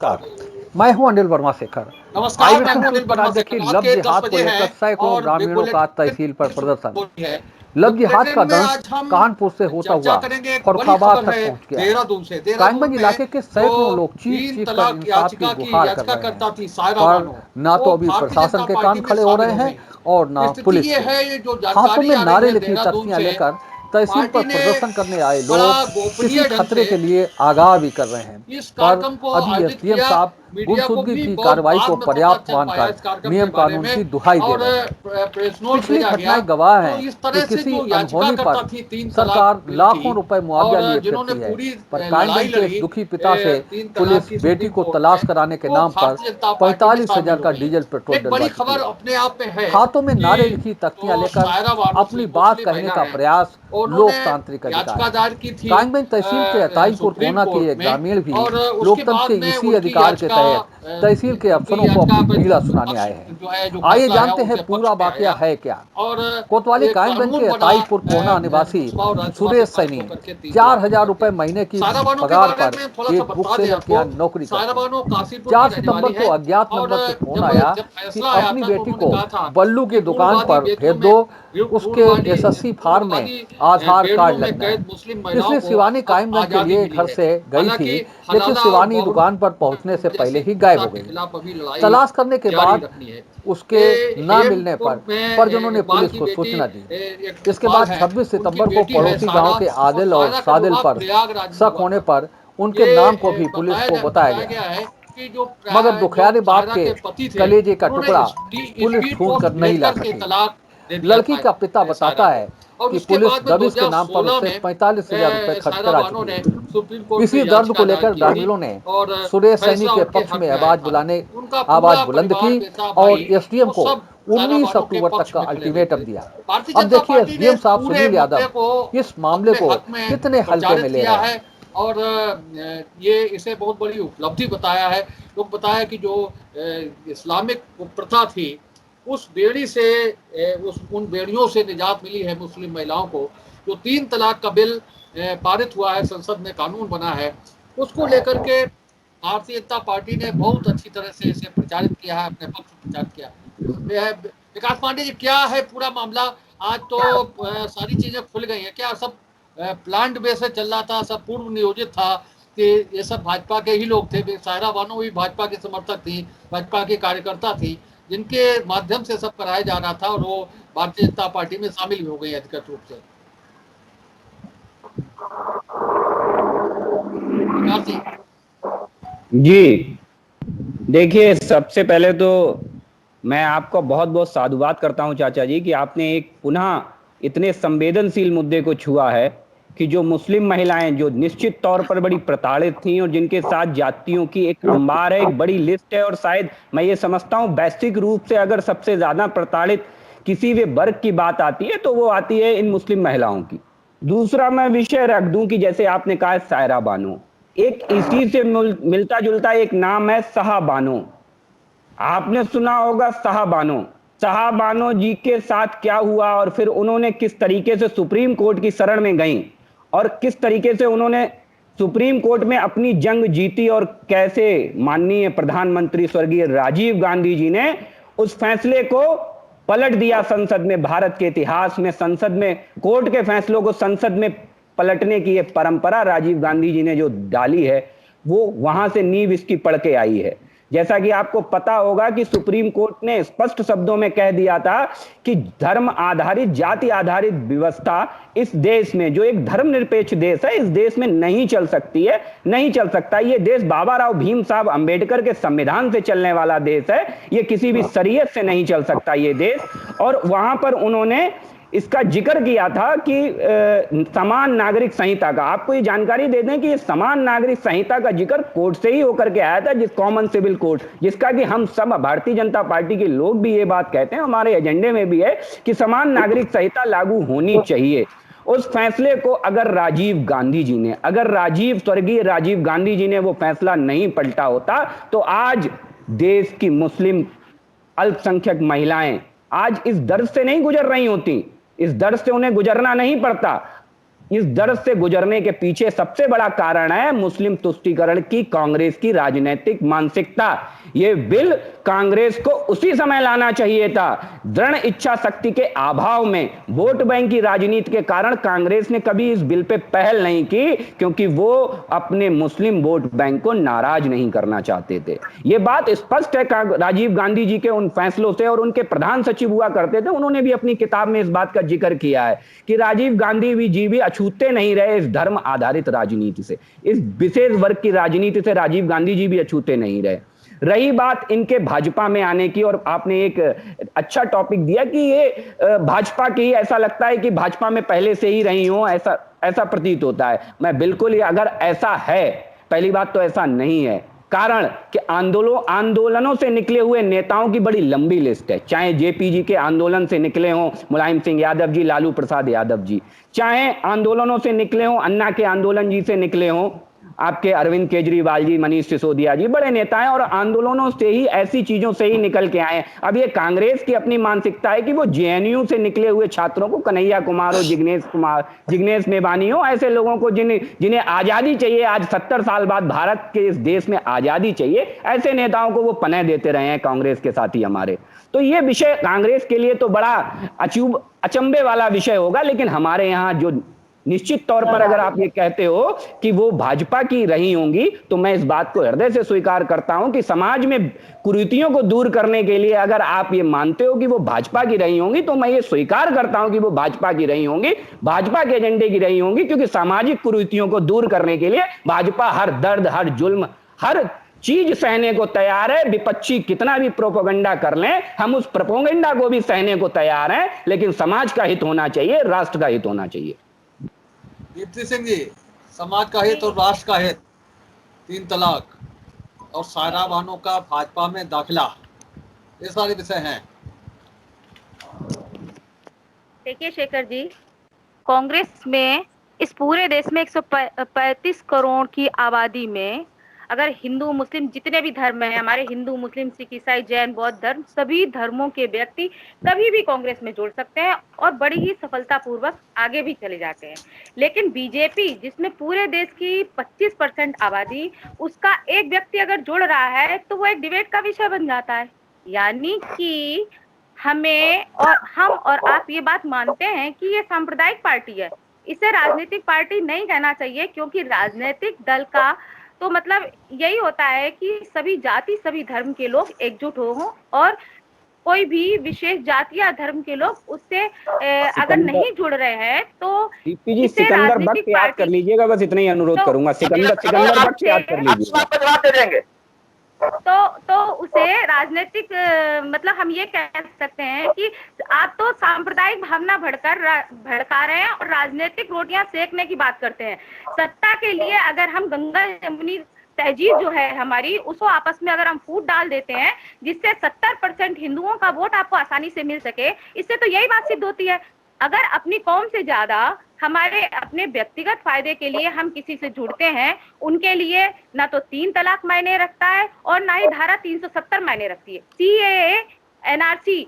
नमस्कार। मैं हूं अनिल वर्मा शेखर। नमस्कार, आइए मैं हूं सुनते अनिल वर्मा उत्तराखंड शेखर। की रात लव के 10 जिहाद को बजे लेकर हैं सैकड़ों और ग्रामीणों का बुलेटिन तहसील पर की प्रदर्शन। सुर्खी है। लव जिहाद बुलेटिन का में दंश आज हम कानपुर से होता चर्चा हुआ करेंगे। एक बड़ी फर्रुखाबाद खबर तक है पहुंच गया है। देहरादून से। देहरादून कायमगंज में इलाके के जो सैकड़ों लोग चीख तीन चीख कर तलाक इंसाफ की याचिका की गुहार कर रहे हैं, याचिकाकर्ता थी सायरा पर बानो, ना तो वो अभी भारतीय प्रशासन जनता के कान पार्टी में खड़े हो शामिल रहे हो हैं गई है। और ना स्थिति पुलिस ये के। है, ये जो हाथों जानकारी में आ रही नारे है लिखी देहरादून तख्तियां से, लेकर तहसील पर पार्टी ने प्रदर्शन करने आए लोग बड़ा किसी गोपनीय ढंग खतरे से के लिए आगाह भी कर रहे हैं, इस पर कार्यक्रम को अभी आयोजित एसडीएम किया। साहब मीडिया को गुमशुदगी भी की बहुत कार्रवाई को बाद में पता पर्याप्त चल पाया मानकर इस कार्यक्रम के नियम बारे कानून में की दुहाई दे और रहे हैं। प्रेस नोट पिछली भेजा गया। घटनाएं गवाह तो हैं इस कि तरह से किसी जो अनहोनी याचिकाकर्ता पर थी तीन तलाक सरकार बिल की लाखों रुपए मुआवजा और लिए जिन्होंने फिरती है, पूरी पर लड़ाई कायमगंज के इस लड़ी दुखी पिता से तीन तलाक पुलिस की बेटी सुप्रीम को कोर्ट तलाश में, कराने के वो नाम पर भारतीय जनता पार्टी में 45,000 शामिल हो का गई है। डीजल पेट्रोल एक डलवा बड़ी चुकी खबर है। अपने आप में है हाथों में नारे कि लिखी तख्तियां जो लेकर सायरा बानो अपनी बात मुस्लिम कहने महिला का है, प्रयास उन्होंने लोकतांत्रिक अधिकार याचिका है। दायर की थी कायमगंज तहसील के अताईपुर सुप्रीम कोना के कोर्ट एक में ग्रामीण भी और उसके लोकतंत्र के बाद में इसी उनकी अधिकार के याचिका तहत तहसील के उनकी अफसरों को याचिका अपनी पे पीड़ा सुनाने पक्ष आए हैं। जो है, जो आइए फैसला आया जानते हैं उनके पक्ष पूरा में वाकया आया है क्या। और कोतवाली एक कायमगंज के कानून बना अताईपुर कोना निवासी लोकसभा और राज्यसभा से सुरेश पारित सैनी होकर के 3 तलाक को 4,000 कर रुपए दिया। महीने की सायरा बानो के पगार बारे पर में थोड़ा सा एक बुक बता दें सेलर के आपको। यहाँ नौकरी सायरा करते हैं। बानो काशीपुर की 4 रहने वाली सितंबर को है अज्ञात और नंबर से फोन जब आया जब कि फैसला आया अपनी था तो बेटी उन्होंने को कहा था बल्लू की कि दुकान रूढ़वादी पर भेज बेटियों दो, में उसके रूढ़वादी एसएससी फार्म में रूढ़वादी आधार कार्ड बेड़ियों में लगना है। कैद मुस्लिम महिलाओं इसलिए को शिवानी अब कायमगंज के आज़ादी लिए मिली घर है। से गई थी, हालांकि लेकिन हलाला और शिवानी बॉबरी दुकान पर पहुंचने से वजह पहले से ही गायब हिंसा हो के गई। खिलाफ अभी लड़ाई तलाश करने के जारी बाद रखनी है। उसके ना मिलने हेमपुर पर में परिजनों ने इकबाल पुलिस की को बेटी सूचना दी। एक इसके इकबाल बाद है, 26 उनकी सितंबर को बेटी है पड़ोसी गांव सायरा के और आदिल और सायरा का सादिल विवाह पर प्रयागराज में शक हुआ होने था। पर उनके नाम को ये भी पुलिस को बताया बताया गया, गया है कि मगर जो दुखियारी बाप सायरा के के पति थे कलेजे का उन्होंने टुकड़ा पुलिस स्पीड ढूंढ पोस्ट कर नहीं ला भेजकर के सकी। तलाक दे दिया लड़की था का पिता सायरा बताता को। है और कि उसके पुलिस बाद में दबिश के नाम पर 2016 उससे में 45,000 रुपए खर्च सायरा करा बानो चुकी ने है। सुप्रीम कोर्ट में इसी दर्द याचिका को दायर लेकर की थी ग्रामीणों ने और सुरेश सैनी फैसला के उनके पक्ष हक में में आया था। उनका आवाज पूरा बुलंद परिवार, की बेटा और भाई, एसडीएम वो को सब सायरा 19 बानो के अक्टूबर तक पक्ष का में खड़े हुए अल्टीमेटम थे। दिया। भारतीय अब जनता देखिए पार्टी ने एसडीएम साहब पूरे सुनील मुद्दे यादव को इस मामले अपने को हक में कितने हल्के में प्रचारित ले किया रहे हैं। है और ये इसे बहुत बड़ी उपलब्धि बताया है। लोग बताया कि जो इस्लामिक प्रथा थी उस बेड़ी से उन बेड़ियों से निजात मिली है मुस्लिम महिलाओं को। जो 3 तलाक का बिल पारित हुआ है, संसद में कानून बना है, उसको लेकर के भारतीय जनता पार्टी ने बहुत अच्छी तरह से इसे प्रचारित किया है, अपने पक्ष में प्रचारित किया है। विकास पांडे जी, क्या है पूरा मामला? आज तो सारी चीजें खुल गई हैं क्या? सब प्लान्ड बेस से चल रहा था, सब पूर्व नियोजित था कि ये सब भाजपा के ही लोग थे। सायरा बानो भी भाजपा के समर्थक थी, भाजपा की कार्यकर्ता थी, जिनके माध्यम से सब कराया जा रहा था और वो भारतीय जनता पार्टी में शामिल भी हो गई अधिकृत रूप से। विकास जी। जी देखिए, सबसे पहले तो मैं आपका बहुत बहुत साधुवाद करता हूं चाचा जी कि आपने एक पुनः इतने संवेदनशील मुद्दे को छुआ है कि जो मुस्लिम महिलाएं जो निश्चित तौर पर बड़ी प्रताड़ित थीं और जिनके साथ जातियों की एक अंबार है, एक बड़ी लिस्ट है, और शायद मैं ये समझता हूं वैश्विक रूप से अगर सबसे ज्यादा प्रताड़ित किसी भी वर्ग की बात आती है तो वो आती है इन मुस्लिम महिलाओं की। दूसरा मैं विषय रख दूं कि जैसे आपने कहा सायरा बानो, एक इसी से मिलता जुलता एक नाम है शाह बानो। आपने सुना होगा शाह बानो। शाह बानो जी के साथ क्या हुआ और फिर उन्होंने किस तरीके से सुप्रीम कोर्ट की शरण में गई और किस तरीके से उन्होंने सुप्रीम कोर्ट में अपनी जंग जीती और कैसे माननीय प्रधानमंत्री स्वर्गीय राजीव गांधी जी ने उस फैसले को पलट दिया संसद में। भारत के इतिहास में संसद में कोर्ट के फैसलों को संसद में पलटने की यह परंपरा राजीव गांधी जी ने जो डाली है, वो वहां से नींव इसकी पड़ के आई है। जैसा कि आपको पता होगा कि सुप्रीम कोर्ट ने स्पष्ट शब्दों में कह दिया था कि धर्म आधारित, जाति आधारित व्यवस्था इस देश में, जो एक धर्मनिरपेक्ष देश है, इस देश में नहीं चल सकती है, नहीं चल सकता। ये देश बाबा राव भीम साहब अंबेडकर के संविधान से चलने वाला देश है, ये किसी भी शरीयत से नहीं चल सकता ये देश। और वहां पर उन्होंने इसका जिक्र किया था कि समान नागरिक संहिता का, आपको ये जानकारी दे दें कि ये समान नागरिक संहिता का जिक्र कोर्ट से ही होकर के आया था, जिस कॉमन सिविल कोड, जिसका कि हम सब भारतीय जनता पार्टी के लोग भी ये बात कहते हैं, हमारे एजेंडे में भी है कि समान नागरिक संहिता लागू होनी चाहिए। उस फैसले को अगर राजीव गांधी जी ने, स्वर्गीय राजीव गांधी जी ने वो फैसला नहीं पलटा होता तो आज देश की मुस्लिम अल्पसंख्यक महिलाएं आज इस दर्द से नहीं गुजर रही होती, इस दर्द से उन्हें गुजरना नहीं पड़ता। इस दर्द से गुजरने के पीछे सबसे बड़ा कारण है मुस्लिम तुष्टीकरण की कांग्रेस की राजनीतिक मानसिकता। यह बिल कांग्रेस को उसी समय लाना चाहिए था। दृढ़ इच्छा शक्ति के अभाव में, वोट बैंक की राजनीति के कारण कांग्रेस ने कभी इस बिल पे पहल नहीं की, क्योंकि वो अपने मुस्लिम वोट बैंक को नाराज नहीं करना चाहते थे। यह बात स्पष्ट है राजीव गांधी जी के उन फैसलों से, और उनके प्रधान सचिव हुआ करते थे, उन्होंने भी अपनी किताब में इस बात का जिक्र किया है कि राजीव गांधी जी भी अछूते नहीं रहे इस धर्म आधारित राजनीति से, इस विशेष वर्ग की राजनीति से राजीव गांधी जी भी अछूते नहीं रहे। रही बात इनके भाजपा में आने की, और आपने एक अच्छा टॉपिक दिया कि ये भाजपा की, ऐसा लगता है कि भाजपा में पहले से ही रही हो, ऐसा प्रतीत होता है। मैं बिल्कुल, अगर ऐसा है, पहली बात तो ऐसा नहीं है, कारण कि आंदोलनों से निकले हुए नेताओं की बड़ी लंबी लिस्ट है। चाहे जेपीजी के आंदोलन से निकले हों मुलायम सिंह यादव जी, लालू प्रसाद यादव जी, चाहे आंदोलनों से निकले हों अन्ना के आंदोलन जी से निकले हों आपके अरविंद केजरीवाल जी, मनीष सिसोदिया जी, बड़े नेता हैं और आंदोलनों से ही, ऐसी चीजों से ही निकल के आए। अब ये कांग्रेस की अपनी मानसिकता है कि वो जेएनयू से निकले हुए छात्रों को, कन्हैया कुमार हो, जिग्नेश मेवानी हो, ऐसे लोगों को जिन्हें आजादी चाहिए, आज 70 साल बाद भारत के इस देश में आजादी चाहिए, ऐसे नेताओं को वो पनाह देते रहे हैं कांग्रेस के साथी हमारे। तो ये विषय कांग्रेस के लिए तो बड़ा अचंभे वाला विषय होगा, लेकिन हमारे यहाँ जो निश्चित तौर पर अगर आप ये कहते हो कि वो भाजपा की रही होंगी, तो मैं इस बात को हृदय से स्वीकार करता हूं कि समाज में कुरीतियों को दूर करने के लिए अगर आप ये मानते हो कि वो भाजपा की रही होंगी, तो मैं ये स्वीकार करता हूं कि वो भाजपा की रही होंगी, भाजपा के एजेंडे की रही होंगी, क्योंकि सामाजिक कुरीतियों को दूर करने के लिए भाजपा हर दर्द, हर जुल्म, हर चीज सहने को तैयार है। विपक्षी कितना भी प्रोपेगेंडा कर लें, हम उस प्रोपेगेंडा को भी सहने को तैयार हैं, लेकिन समाज का हित होना चाहिए, राष्ट्र का हित होना चाहिए। दीप्ति सिंह जी, समाज का हित और राष्ट्र का हित, 3 तलाक और सायरा बानो का भाजपा में दाखिला, ये सारे विषय हैं। देखिए शेखर जी, कांग्रेस में इस पूरे देश में 135 करोड़ की आबादी में अगर हिंदू मुस्लिम जितने भी धर्म हैं, हमारे हिंदू मुस्लिम सिख ईसाई जैन बौद्ध धर्म, सभी धर्मों के व्यक्ति कभी भी कांग्रेस में जुड़ सकते हैं और बड़ी ही सफलतापूर्वक आगे भी चले जाते हैं। लेकिन बीजेपी, जिसमें पूरे देश की 25% आबादी, उसका एक व्यक्ति अगर जुड़ रहा है तो वो एक डिबेट का विषय बन जाता है। यानी कि हमें और हम और आप ये बात मानते हैं कि ये सांप्रदायिक पार्टी है, इसे राजनीतिक पार्टी नहीं कहना चाहिए, क्योंकि राजनीतिक दल का तो मतलब यही होता है कि सभी जाति सभी धर्म के लोग एकजुट हों और कोई भी विशेष जाति या धर्म के लोग उससे अगर नहीं जुड़ रहे हैं तो सिकंदर बख्श याद कर लीजिएगा, बस इतना ही अनुरोध करूंगा। सिकंदर बख्श याद कर लीजिएगा। तो उसे राजनीतिक मतलब हम ये कह सकते हैं कि आप तो सांप्रदायिक भावना भड़का रहे हैं और राजनीतिक रोटियां सेकने की बात करते हैं। सत्ता के लिए अगर हम गंगा जमुनी तहजीब जो है हमारी, उसको आपस में अगर हम फूट डाल देते हैं जिससे 70% हिंदुओं का वोट आपको आसानी से मिल सके, इससे तो यही बात सिद्ध होती है। अगर अपनी कौम से ज्यादा हमारे अपने व्यक्तिगत फायदे के लिए हम किसी से जुड़ते हैं, उनके लिए ना तो 3 तलाक मायने रखता है और ना ही धारा 370 मायने रखती है। सीएए एनआरसी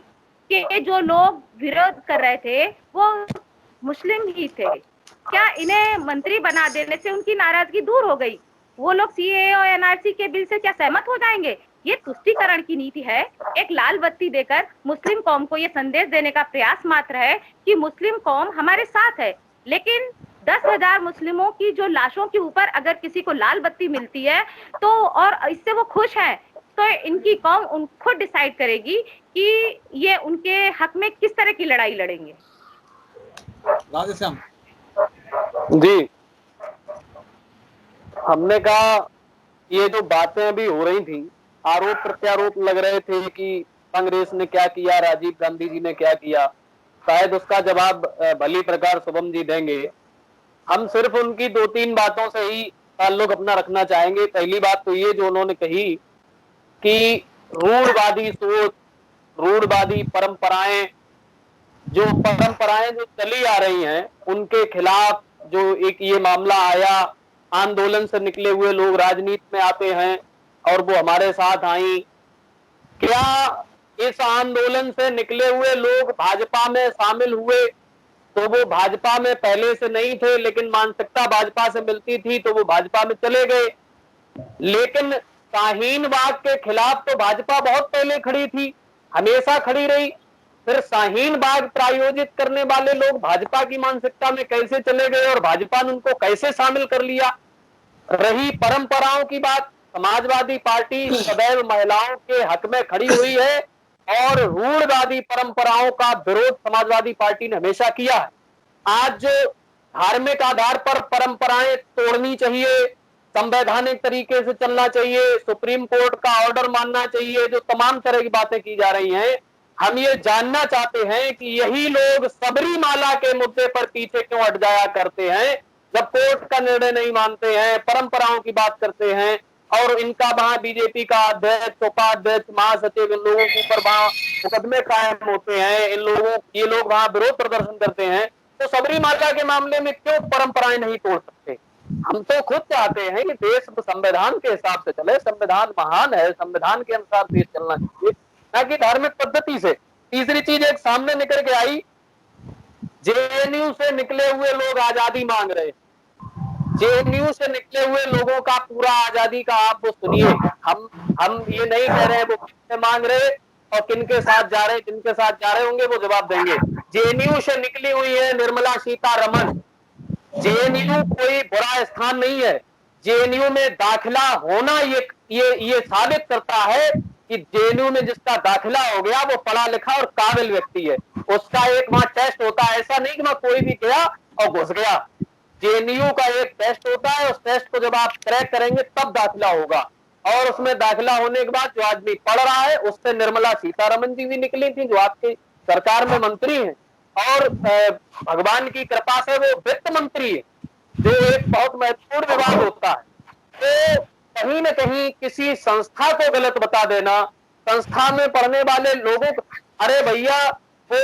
के जो लोग विरोध कर रहे थे वो मुस्लिम ही थे। क्या इन्हें मंत्री बना देने से उनकी नाराजगी दूर हो गई? वो लोग सीएए और एनआरसी के बिल से क्या सहमत हो जाएंगे? ये तुष्टीकरण की नीति है। एक लाल बत्ती देकर मुस्लिम कौम को ये संदेश देने का प्रयास मात्र है कि मुस्लिम कौम हमारे साथ है। लेकिन 10,000 मुस्लिमों की जो लाशों के ऊपर अगर किसी को लाल बत्ती मिलती है तो और इससे वो खुश हैं, तो इनकी कौम खुद डिसाइड करेगी कि ये उनके हक में किस तरह की लड़ाई लड़ेंगे। राधेश्याम जी, हमने कहा ये जो बातें अभी हो रही थी, आरोप प्रत्यारोप लग रहे थे कि कांग्रेस ने क्या किया, राजीव गांधी जी ने क्या किया, शायद उसका जवाब भली प्रकार शुभम जी देंगे। हम सिर्फ उनकी 2-3 बातों से ही ताल्लुक अपना रखना चाहेंगे। पहली बात तो ये जो उन्होंने कही कि रूढ़वादी सोच, रूढ़वादी परंपराएं जो चली आ रही हैं, उनके खिलाफ जो एक ये मामला आया, आंदोलन से निकले हुए लोग राजनीति में आते हैं और वो हमारे साथ आई। क्या इस आंदोलन से निकले हुए लोग भाजपा में शामिल हुए तो वो भाजपा में पहले से नहीं थे, लेकिन मानसिकता भाजपा से मिलती थी तो वो भाजपा में चले गए। लेकिन शाहीन बाग के खिलाफ तो भाजपा बहुत पहले खड़ी थी, हमेशा खड़ी रही। फिर शाहीन बाग प्रायोजित करने वाले लोग भाजपा की मानसिकता में कैसे चले गए और भाजपा ने उनको कैसे शामिल कर लिया। रही परंपराओं की बात, समाजवादी पार्टी सदैव महिलाओं के हक में खड़ी हुई है और रूढ़वादी परंपराओं का विरोध समाजवादी पार्टी ने हमेशा किया है। आज जो धार्मिक आधार पर परंपराएं तोड़नी चाहिए, संवैधानिक तरीके से चलना चाहिए, सुप्रीम कोर्ट का ऑर्डर मानना चाहिए, जो तमाम तरह की बातें की जा रही हैं, हम ये जानना चाहते हैं कि यही लोग सबरीमाला के मुद्दे पर पीछे क्यों हट जाया करते हैं जब कोर्ट का निर्णय नहीं मानते हैं, परंपराओं की बात करते हैं और इनका वहां बीजेपी का अध्यक्ष, उपाध्यक्ष, महासचिव, इन लोगों के ऊपर वहां मुकदमे कायम होते हैं, ये लोग वहां विरोध प्रदर्शन करते हैं। तो सबरीमाला के मामले में क्यों परंपराएं नहीं तोड़ सकते? हम तो खुद चाहते हैं कि देश संविधान के हिसाब से चले, संविधान महान है, संविधान के अनुसार देश चलना चाहिए, ना कि धार्मिक पद्धति से। तीसरी चीज एक सामने निकल के आई, जेएनयू से निकले हुए लोग आजादी मांग रहे। जेएनयू से निकले हुए लोगों का पूरा आजादी का आप वो सुनिए। हम ये नहीं कह रहे हैं वो किससे मांग रहे और किनके साथ जा रहे, जिनके साथ जा रहे होंगे वो जवाब देंगे। जेएनयू से निकली हुई है निर्मला सीतारमण। जेएनयू कोई बुरा स्थान नहीं है, जेएनयू में दाखिला होना ये साबित करता है कि जेएनयू में जिसका दाखिला हो गया वो पढ़ा लिखा और काबिल व्यक्ति है। उसका एक वहां टेस्ट होता है, ऐसा नहीं कि वहां कोई भी गया और घुस गया। जेएनयू का एक टेस्ट होता है, उस टेस्ट को जब आप क्रैक करेंगे तब दाखिला होगा और उसमें दाखिला होने के बाद जो आदमी पढ़ रहा है उससे निर्मला सीतारमण जी भी निकली थी जो आपकी सरकार में मंत्री हैं और भगवान की कृपा से वो वित्त मंत्री है, जो एक बहुत महत्वपूर्ण विभाग होता है। तो कहीं न कहीं किसी संस्था को गलत बता देना, संस्था में पढ़ने वाले लोगों को, अरे भैया वो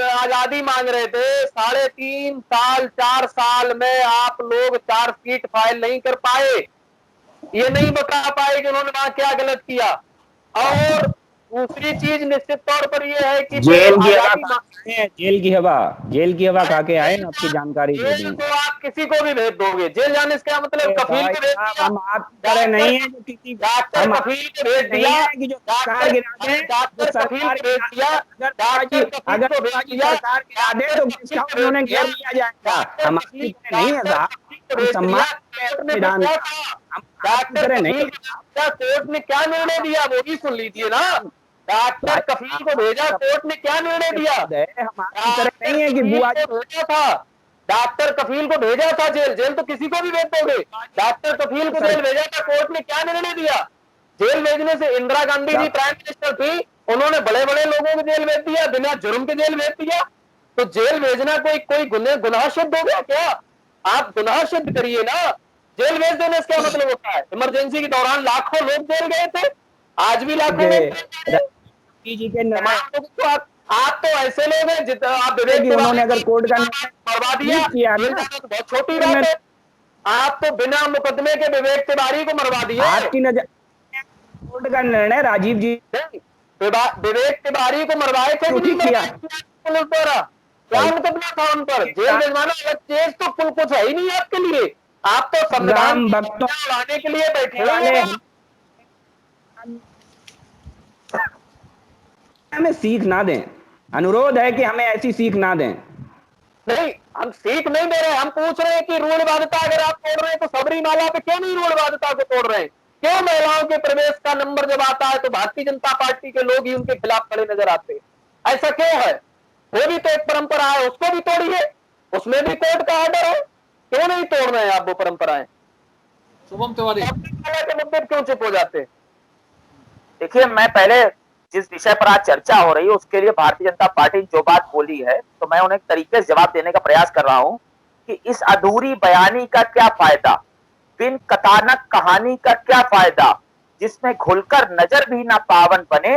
आजादी मांग रहे थे, 3.5 साल 4 साल में आप लोग चार्जशीट फाइल नहीं कर पाए, ये नहीं बता पाए कि उन्होंने वहां क्या गलत किया। और दूसरी चीज निश्चित तौर पर यह है कि जेल की हवा खा के आए, आपकी जानकारी दे जेल तो आप किसी को भी भेज दोगे, जेल जाने से क्या मतलब? कफील को भेज दिया, नहीं है किसी डॉक्टर कफील को भेज दिया, डॉक्टर कफील को भेज दिया, डॉक्टर कफील को भेज दिया, उन्होंने घेर लिया जाएगा। हम नहीं है साहब, सम्मान डॉक्टर नहीं, कोर्ट ने क्या निर्णय दिया वो भी सुन लीजिए ना। डॉक्टर कफील को भेजा, कोर्ट ने क्या निर्णय दिया? नहीं है कि बुआ भेजा था, डॉक्टर कफील को भेजा था जेल, जेल तो किसी को भी भेज दोगे। डॉक्टर कफील को जेल भेजा था, कोर्ट ने क्या निर्णय दिया? जेल भेजने से इंदिरा गांधी जी प्राइम मिनिस्टर थी, उन्होंने बड़े बड़े लोगों को जेल भेज दिया, बिना जुर्म के जेल भेज दिया। तो जेल भेजना कोई गुनाह सिद्ध हो गया क्या? आप गुनाह सिद्ध करिए ना। जेल भेज देने से क्या मतलब होता है? इमरजेंसी के दौरान लाखों लोग जेल गए थे, आज भी लाखों लोग। आप तो ऐसे लोग हैं जितना आप उन्होंने अगर कोर्ट का मरवा दिया, तो बहुत छोटी बात है। आप तो बिना मुकदमे के विवेक तिवारी को मरवा दिए। आपकी नजर कोर्ट का निर्णय राजीव जी विवेक तिवारी को मरवाए थे पुलिस द्वारा, क्या मुकदमा था उन पर? जेल भिजवाना अलग केस तो कुछ है ही नहीं आपके लिए। आप तो संविधान उड़ाने के लिए बैठे वाले। हमें सीख ना दें, अनुरोध है कि हमें ऐसी सीख ना दें। नहीं, हम सीख नहीं दे रहे, हम पूछ रहे हैं कि रूढ़वादिता अगर आप तोड़ रहे हैं तो सबरीमाला पे क्यों नहीं रूढ़वादिता को तोड़ रहे हैं? क्यों महिलाओं के प्रवेश का नंबर जब आता है तो भारतीय जनता पार्टी के लोग ही उनके खिलाफ खड़े नजर आते हैं? ऐसा क्यों है? वो भी तो एक परंपरा है, उसको भी तोड़िए, उसमें भी कोर्ट का ऑर्डर है, क्यों नहीं तोड़ रहे हैं आप वो परंपराएं? शुभम तिवारी के मुद्दे क्यों चुप हो जाते? देखिए, मैं पहले जिस विषय पर आज चर्चा हो रही है उसके लिए भारतीय जनता पार्टी जो बात बोली है तो मैं उन्हें एक तरीके से जवाब देने का प्रयास कर रहा हूं कि इस अधूरी बयानी का क्या फायदा, बिन कथानक कहानी का क्या फायदा, जिसमें घुलकर नजर भी ना पावन बने,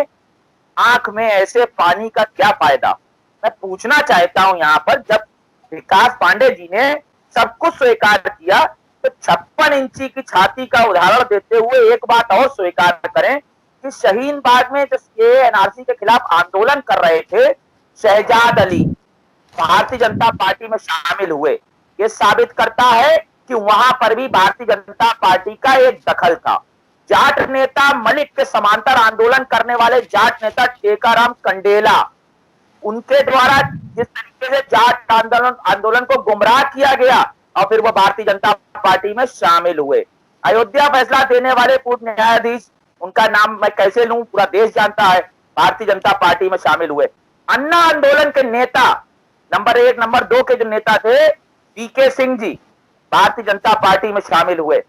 आंख में ऐसे पानी का क्या फायदा। मैं पूछना चाहता हूं यहाँ पर, जब विकास पांडे जी ने सब कुछ स्वीकार किया तो 56 इंची की छाती का उदाहरण देते हुए एक बात और स्वीकार करें कि शाहीन बाग में जो एनआरसी के खिलाफ आंदोलन कर रहे थे शहजाद अली, भारतीय जनता पार्टी में शामिल हुए। ये साबित करता है कि वहां पर भी भारतीय जनता पार्टी का एक दखल था। जाट नेता मलिक के समांतर आंदोलन करने वाले जाट नेता टेकाराम कंडेला, उनके द्वारा जिस तरीके से जाट आंदोलन को गुमराह किया गया और फिर वो भारतीय जनता पार्टी में शामिल हुए। अयोध्या फैसला देने वाले पूर्व न्यायाधीश, उनका नाम मैं कैसे लूं, पूरा देश जानता है, भारतीय जनता पार्टी में शामिल हुए। अन्ना आंदोलन के नेता नंबर 1 नंबर 2 के जो नेता थे वीके सिंह जी, भारतीय जनता पार्टी में शामिल हुए।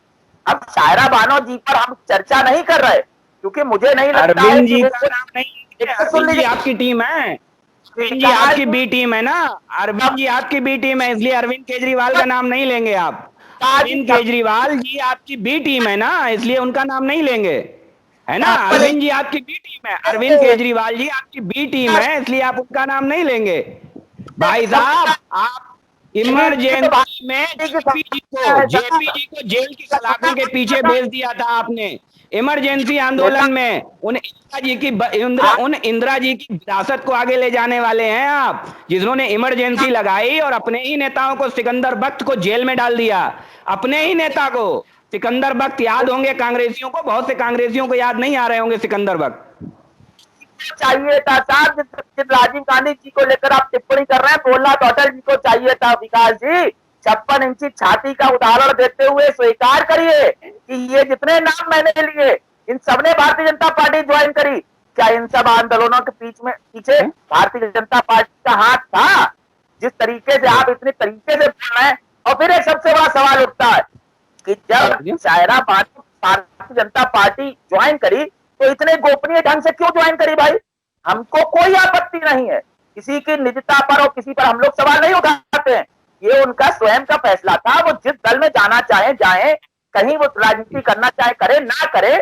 अब शायरा बानो जी पर हम चर्चा नहीं कर रहे क्योंकि मुझे नहीं लगता है कि अरविंद जी आपकी टीम है, अरविंद जी आपकी बी टीम है ना, अरविंद जी आपकी बी टीम है, इसलिए अरविंद केजरीवाल का नाम नहीं लेंगे आप। अरविंद केजरीवाल जी आपकी बी टीम है ना, इसलिए उनका नाम नहीं लेंगे, है ना। अरविंद जी आपकी बी टीम है, अरविंद केजरीवाल जी आपकी बी टीम है, इसलिए आप उनका नाम नहीं लेंगे। भाई साहब, आप इमरजेंसी में जेपी जी को जेल की सलाखों के पीछे भेज दिया था आपने। इमरजेंसी आंदोलन में उन इंदिरा जी की विरासत को आगे ले जाने वाले हैं आप, जिन्होंने इमरजेंसी लगाई और अपने ही नेताओं को, सिकंदर बख्त को जेल में डाल दिया। अपने ही नेता को सिकंदर बख्त याद होंगे कांग्रेसियों को, बहुत से कांग्रेसियों को याद नहीं आ रहे होंगे सिकंदर बख्त। चाहिए था साहब, जिस राजीव गांधी जी को लेकर आप टिप्पणी कर रहे हैं, बोलना तो अटल जी को चाहिए था। विकास जी 56 इंची छाती का उदाहरण देते हुए स्वीकार करिए कि ये जितने नाम मैंने लिए इन सबने भारतीय जनता पार्टी ज्वाइन करी। क्या इन सब आंदोलनों के पीछे भारतीय जनता पार्टी का हाथ था? जिस तरीके से आप इतने तरीके से बोल रहे हैं, और फिर एक सबसे बड़ा सवाल उठता है कि जब शायरा भारतीय जनता पार्टी ज्वाइन करी तो इतने गोपनीय ढंग से क्यों ज्वाइन करी भाई? हमको कोई आपत्ति नहीं है, किसी की निजता पर और किसी पर हम लोग सवाल नहीं उठाते हैं। ये उनका स्वयं का फैसला था, वो जिस दल में जाना चाहे जाए, कहीं वो राजनीति करना चाहे करे ना करे।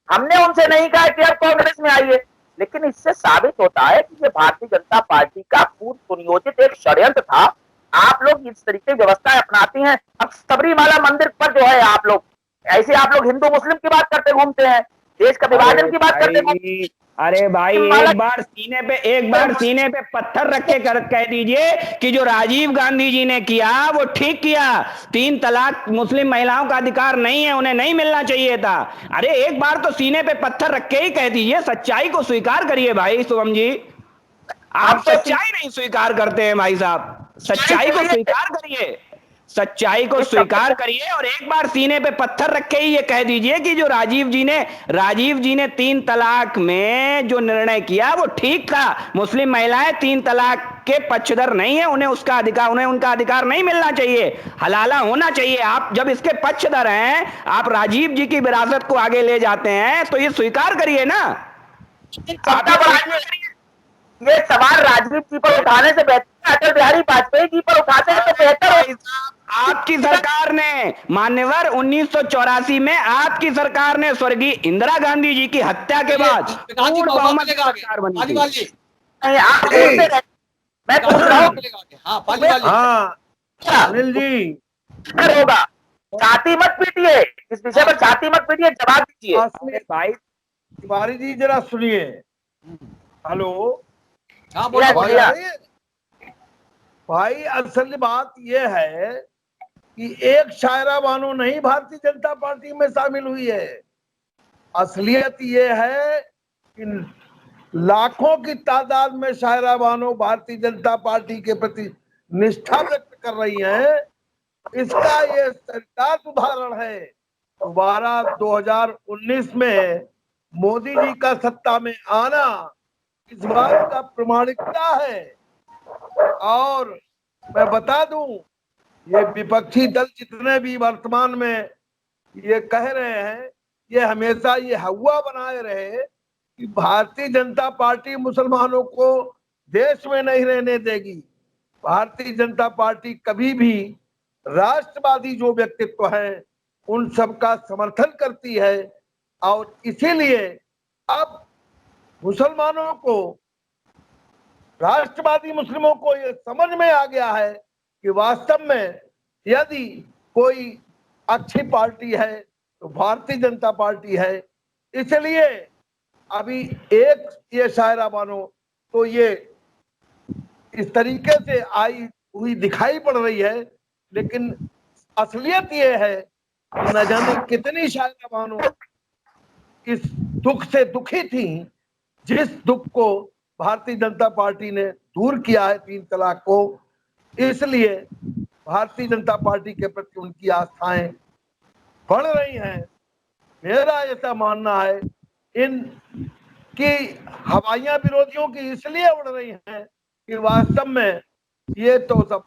हमने उनसे नहीं कहा कि आप कांग्रेस में आइए, लेकिन इससे साबित होता है कि ये भारतीय जनता पार्टी का पूर्व सुनियोजित एक षड्यंत्र था। आप लोग इस तरीके की व्यवस्था अपनाती हैं। अब सबरीमाला मंदिर पर जो है आप लोग ऐसे आप लोग हिंदू मुस्लिम की बात करते घूमते हैं, देश का विभाजन की बात करते। अरे भाई, एक बार सीने पे पत्थर रख के कह दीजिए कि जो राजीव गांधी जी ने किया वो ठीक किया। 3 तलाक मुस्लिम महिलाओं का अधिकार नहीं है, उन्हें नहीं मिलना चाहिए था। अरे एक बार तो सीने पे पत्थर रख के ही कह दीजिए, सच्चाई को स्वीकार करिए भाई। शुभम जी, आप सच्चाई नहीं स्वीकार करते हैं भाई साहब, सच्चाई को स्वीकार करिए, सच्चाई को स्वीकार करिए और एक बार सीने पे पत्थर रख के ही ये कह दीजिए कि जो राजीव जी ने 3 तलाक में जो निर्णय किया वो ठीक था। मुस्लिम महिलाएं 3 तलाक के पक्षधर नहीं है, उन्हें उनका अधिकार नहीं मिलना चाहिए, हलाला होना चाहिए। आप जब इसके पक्षधर हैं, आप राजीव जी की विरासत को आगे ले जाते हैं, तो ये स्वीकार करिए ना। ये सवाल राजीव जी पर उठाने से बेहतर अटल बिहारी वाजपेयी जी पर उठाते हैं तो बेहतर हो। आपकी सरकार ने मान्यवर 1984 में आपकी सरकार ने स्वर्गीय इंदिरा गांधी जी की हत्या के बाद मैं पूछ रहा हूँ, अनिल जी होगा छाती मत पीटिए, इस विषय पर छाती मत पीटिए, जवाब दीजिए। भाई तिवारी जी जरा सुनिए। हेलो, हाँ बोलिए। भाई असल बात यह है कि एक शायरा बानो नहीं भारतीय जनता पार्टी में शामिल हुई है। असलियत यह है कि लाखों की तादाद में शायरा बानो भारतीय जनता पार्टी के प्रति निष्ठा व्यक्त कर रही हैं। इसका ये सरितार्थ उदाहरण है 2019 में मोदी जी का सत्ता में आना इस बात का प्रमाणिकता है। और मैं बता दूं, ये विपक्षी दल जितने भी वर्तमान में ये कह रहे हैं, ये हमेशा ये हवा बनाए रहे कि भारतीय जनता पार्टी मुसलमानों को देश में नहीं रहने देगी। भारतीय जनता पार्टी कभी भी राष्ट्रवादी जो व्यक्तित्व है उन सबका समर्थन करती है। और इसीलिए अब मुसलमानों को, राष्ट्रवादी मुस्लिमों को ये समझ में आ गया है कि वास्तव में यदि कोई अच्छी पार्टी है तो भारतीय जनता पार्टी है। इसलिए अभी एक ये शायरा बानो तो ये इस तरीके से आई हुई दिखाई पड़ रही है, लेकिन असलियत ये है कि न जाने कितनी शायरा बानो इस दुख से दुखी थी, जिस दुख को भारतीय जनता पार्टी ने दूर किया है 3 तलाक को। इसलिए भारतीय जनता पार्टी के प्रति उनकी आस्थाएं बढ़ रही हैं। मेरा ऐसा मानना है इन की हवाइयां विरोधियों की इसलिए उड़ रही हैं कि वास्तव में ये तो सब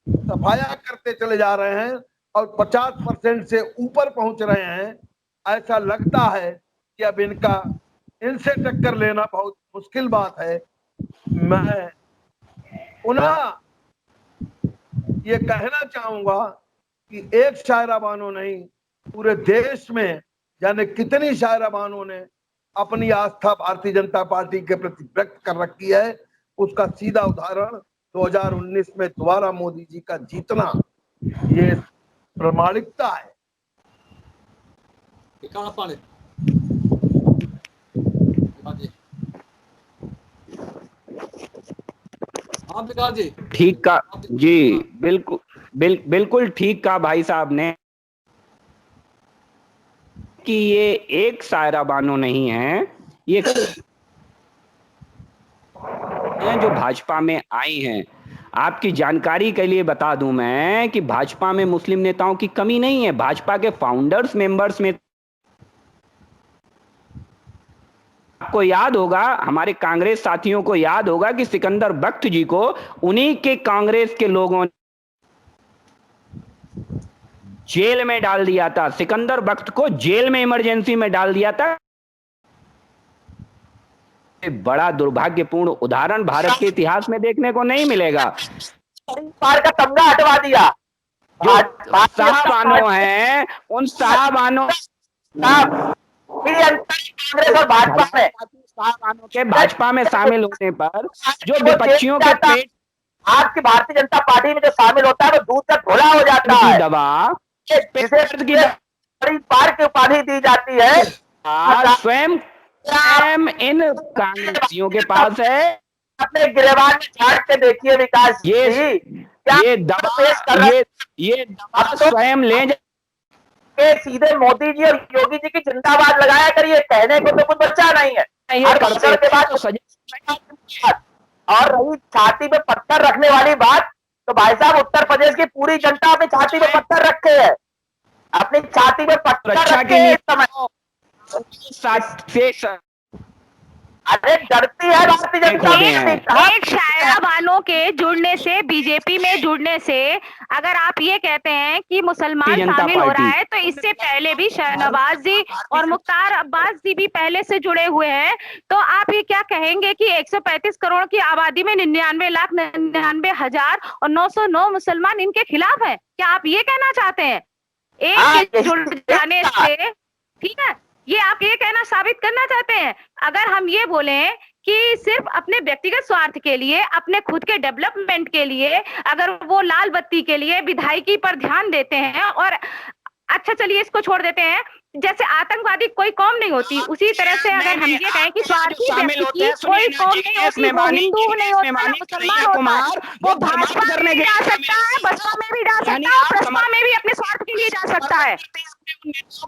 सफाया करते चले जा रहे हैं और 50% से ऊपर पहुंच रहे हैं। ऐसा लगता है कि अब इनसे टक्कर लेना बहुत मुश्किल बात है। मैं पुनः ये कहना चाहूंगा कि एक शायरा बानो नहीं, पूरे देश में जाने कितनी शायरा बानो ने अपनी आस्था भारतीय जनता पार्टी के प्रति व्यक्त कर रखी है। उसका सीधा उदाहरण 2019 में दोबारा मोदी जी का जीतना ये प्रमाणिकता है। ठीक का जी, बिल्कुल ठीक कहा भाई साहब ने कि ये एक शायरा बानो नहीं है, ये जो भाजपा में आई हैं। आपकी जानकारी के लिए बता दूं मैं कि भाजपा में मुस्लिम नेताओं की कमी नहीं है। भाजपा के फाउंडर्स मेंबर्स में आपको याद होगा, हमारे कांग्रेस साथियों को याद होगा कि सिकंदर बख्त जी को उन्हीं के कांग्रेस के लोगों ने जेल में डाल दिया था। सिकंदर बख्त को जेल में इमरजेंसी में डाल दिया था। बड़ा दुर्भाग्यपूर्ण उदाहरण भारत के इतिहास में देखने को नहीं मिलेगा। पार का तमगा हटवा दिया। जो साहबानो हैं, उन साहबानो कांग्रेस और भाजपा में साहबानो के भाजपा में शामिल होने पर जो विपक्षियों के पेट आपकी भारतीय जनता पार्टी में जो शामिल होता है वो दूध का घोला हो जाता है। दवा पार की उपाधि दी जाती है। स्वयं इन कांग्रेसियों के पास है। अपने गिरबान में झाड़ के देखिए विकास जी, ये दवा स्वयं ले के सीधे मोदी जी और योगी जी की जिंदाबाद लगाया करिए। कहने को तो कुछ बच्चा नहीं है। हर अवसर के बाद और रही छाती पे पत्थर रखने वाली बात, तो भाई साहब उत्तर प्रदेश की पूरी जनता अपनी छाती पे पत्थर रखे है। अपनी छाती पे पत्थर रखे है इस समय। अरे डरती है भारतीय जनता पार्टी। एक शायरा बानो के जुड़ने से, बीजेपी में जुड़ने से, अगर आप ये कहते हैं कि मुसलमान शामिल हो रहा है, तो इससे पहले भी शहनवाज जी और मुख्तार अब्बास जी भी पहले से जुड़े हुए हैं। तो आप ये क्या कहेंगे कि 135 करोड़ की आबादी में 99,99,000 और 909 मुसलमान इनके खिलाफ है? क्या आप ये कहना चाहते हैं? एक के जुड़ जाने से, ठीक है, ये आप ये कहना साबित करना चाहते हैं? अगर हम ये बोलें कि सिर्फ अपने व्यक्तिगत स्वार्थ के लिए, अपने खुद के डेवलपमेंट के लिए, अगर वो लाल बत्ती के लिए विधायकी पर ध्यान देते हैं, और अच्छा चलिए इसको छोड़ देते हैं, जैसे आतंकवादी कोई कौम नहीं होती, उसी तरह से अगर हम ये कहें कि स्वार्थी व्यक्ति की कोई कौम नहीं होती, वो हिंदू नहीं होता, मुसलमान होता, वो भाजपा में भी जा सकता है, बसपा में भी जा सकता है, और बसपा में भी अपने स्वार्थ के लिए जा सकता है।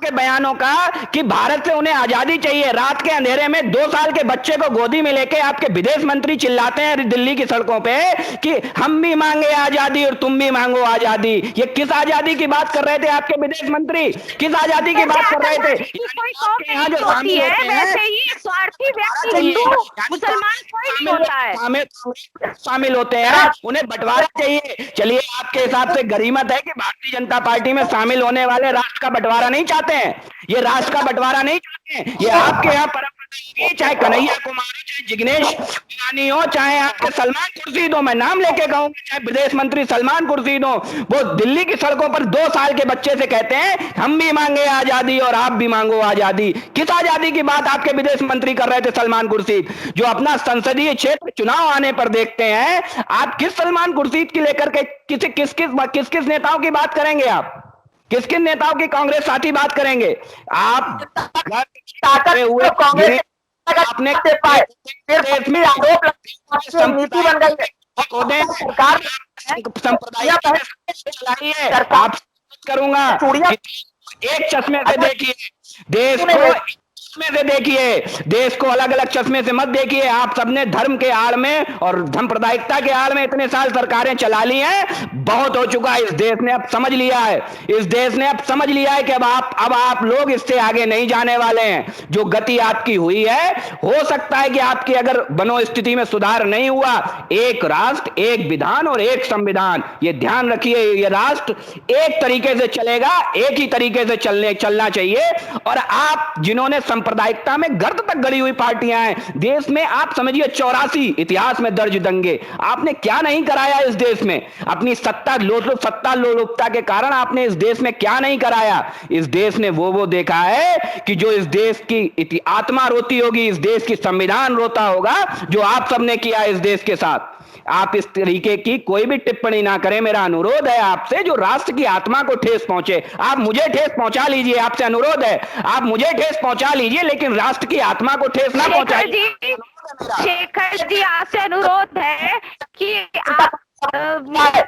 के बयानों का कि भारत से उन्हें आजादी चाहिए। रात के अंधेरे में 2 साल के बच्चे को गोदी में लेके आपके विदेश मंत्री चिल्लाते हैं दिल्ली की सड़कों पे कि हम भी मांगे आजादी और तुम भी मांगो आजादी। ये किस आजादी की बात कर रहे थे आपके विदेश मंत्री? किस आजादी की बात कर रहे थे? कोई कौम नहीं होती है, वैसे ही स्वार्थी व्यक्ति हिंदू मुसलमान कोई नहीं होता है, शामिल होते हैं, उन्हें बंटवारा चाहिए। चलिए आपके हिसाब से गरीमत है कि भारतीय जनता पार्टी में शामिल होने वाले राष्ट्र का बंटवारा नहीं चाहते हैं। ये राष्ट्र का बंटवारा नहीं चाहते हैं। ये आपके यहाँ परंपरा, चाहे कन्हैया कुमार हो, चाहे जिग्नेश मेवानी हो, चाहे आपके सलमान खुर्शीद हो, मैं नाम लेके कहूंगा, चाहे विदेश मंत्री सलमान खुर्शीद हो, वो दिल्ली की सड़कों पर 2 साल के बच्चे से कहते हैं हम भी मांगे आजादी और आप भी मांगो आजादी। किस आजादी की बात आपके विदेश मंत्री कर रहे थे सलमान खुर्शीद, जो अपना संसदीय क्षेत्र चुनाव आने पर देखते हैं? आप किस सलमान खुर्शीद की लेकर के किस किस नेताओं की बात करेंगे? आप किस किन नेताओं की कांग्रेस साथी बात करेंगे? आप कांग्रेस अपने नीति बन गई है। को दें। सरकार सांप्रदायिक चलाई है, आप करूंगा एक चश्मे से देखिए देश को, चश्मे से देखिए देश को, अलग अलग चश्मे से मत देखिए। आप सबने धर्म के आड़ में और सांप्रदायिकता के आड़ में इतने साल सरकारें चला ली हैं, बहुत हो चुका है। इस देश ने अब समझ लिया है, इस देश ने अब समझ लिया है कि अब आप लोग इससे आगे नहीं जाने वाले हैं। जो गति आपकी हुई है, हो सकता है कि आपकी अगर मनोस्थिति में सुधार नहीं हुआ, एक राष्ट्र, एक विधान और एक संविधान, ये ध्यान रखिए, ये राष्ट्र एक तरीके से चलेगा, एक ही तरीके से चलना चाहिए। और आप जिन्होंने सांप्रदायिकता में गर्त तक गड़ी हुई पार्टियां हैं देश में, आप समझिए 84 इतिहास में दर्ज दंगे आपने क्या नहीं कराया इस देश में, अपनी सत्ता लोलुपता के कारण आपने इस देश में क्या नहीं कराया। इस देश ने वो देखा है कि जो इस देश की आत्मा रोती होगी, इस देश की संविधान रोता होगा, जो आप सबने किया इस देश के साथ। आप इस तरीके की कोई भी टिप्पणी ना करें, मेरा अनुरोध है आपसे, जो राष्ट्र की आत्मा को ठेस पहुंचे। आप मुझे ठेस पहुंचा लीजिए, आपसे अनुरोध है, आप मुझे ठेस पहुंचा लीजिए, लेकिन राष्ट्र की आत्मा को ठेस ना पहुंचाइए। शेखर जी, आपसे अनुरोध है कि आप